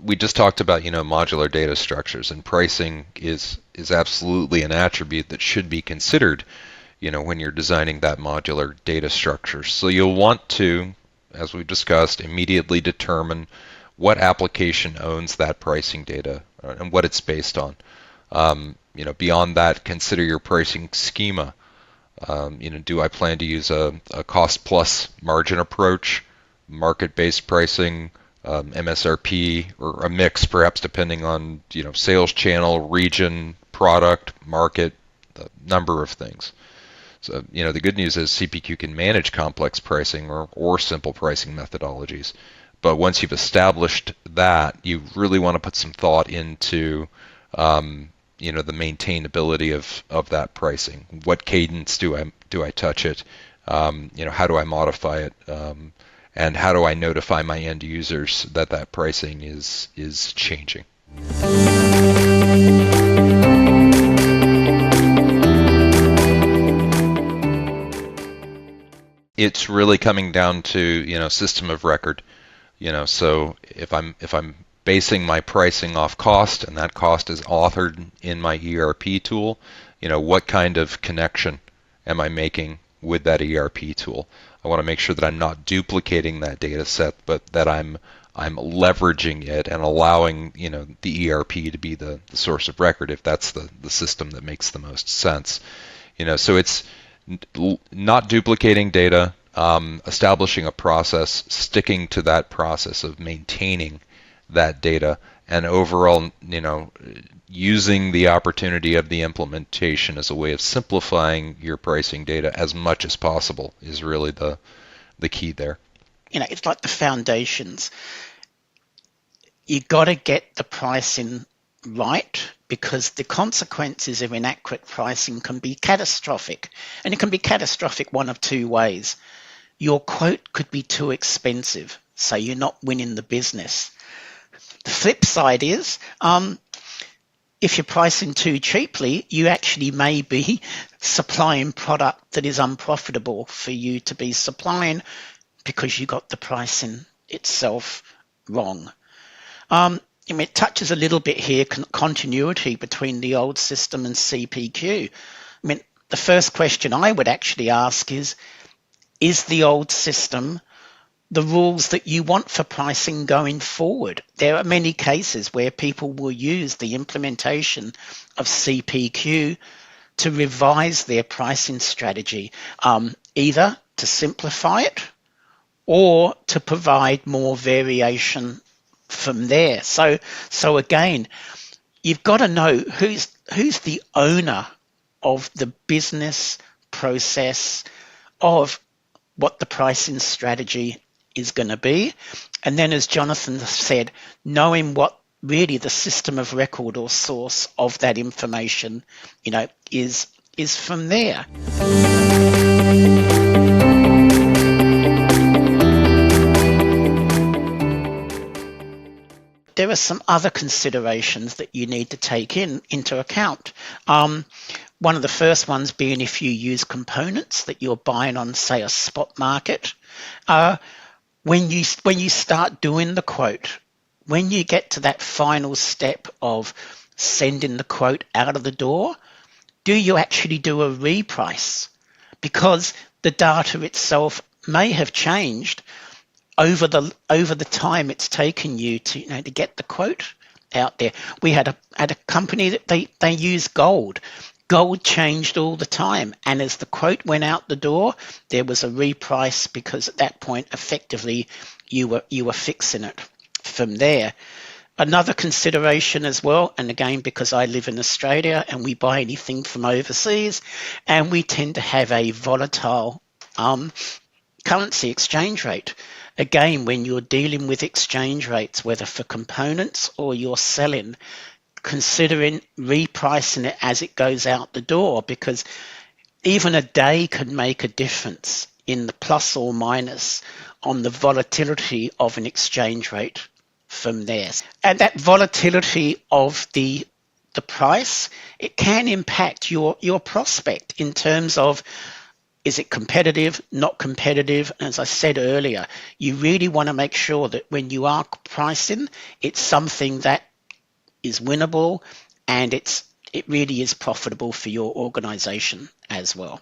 we just talked about, modular data structures, and pricing is absolutely an attribute that should be considered, when you're designing that modular data structure. So you'll want to, as we discussed, immediately determine what application owns that pricing data and what it's based on. Beyond that, consider your pricing schema. Do I plan to use a cost plus margin approach, market-based pricing, MSRP, or a mix, perhaps depending on sales channel, region, product, market, the number of things. So the good news is CPQ can manage complex pricing or simple pricing methodologies. But once you've established that, you really want to put some thought into the maintainability of that pricing. What cadence do I touch it? How do I modify it? And how do I notify my end users that pricing is changing? It's really coming down to system of record. So if I'm basing my pricing off cost, and that cost is authored in my ERP tool, what kind of connection am I making with that ERP tool? I want to make sure that I'm not duplicating that data set, but that I'm leveraging it and allowing the ERP to be the source of record if that's the system that makes the most sense. So it's not duplicating data, establishing a process, sticking to that process of maintaining that data, and overall, using the opportunity of the implementation as a way of simplifying your pricing data as much as possible is really the key there. It's like the foundations. You got to get the pricing right, because the consequences of inaccurate pricing can be catastrophic. And it can be catastrophic one of two ways. Your quote could be too expensive, so you're not winning the business. The flip side is, if you're pricing too cheaply, you actually may be supplying product that is unprofitable for you to be supplying because you got the pricing itself wrong. It touches a little bit here, continuity between the old system and CPQ. The first question I would actually ask is the old system the rules that you want for pricing going forward? There are many cases where people will use the implementation of CPQ to revise their pricing strategy, either to simplify it or to provide more variation from there. So again, you've got to know who's the owner of the business process of what the pricing strategy is going to be. And then, as Jonathan said, knowing what really the system of record or source of that information, is from there. There are some other considerations that you need to take into account. One of the first ones being if you use components that you're buying on, say, a spot market. When you start doing the quote, when you get to that final step of sending the quote out of the door, do you actually do a reprice? Because the data itself may have changed over the time it's taken you to get the quote out there. We had a company that they use gold. Gold changed all the time, and as the quote went out the door, there was a reprice, because at that point, effectively, you were fixing it from there. Another consideration as well, and again, because I live in Australia and we buy anything from overseas, and we tend to have a volatile currency exchange rate. Again, when you're dealing with exchange rates, whether for components or you're selling, considering repricing it as it goes out the door, because even a day can make a difference in the plus or minus on the volatility of an exchange rate from there. And that volatility of the price, it can impact your prospect in terms of Is it competitive? Not competitive? As I said earlier, you really want to make sure that when you are pricing, it's something that is winnable and it really is profitable for your organization as well.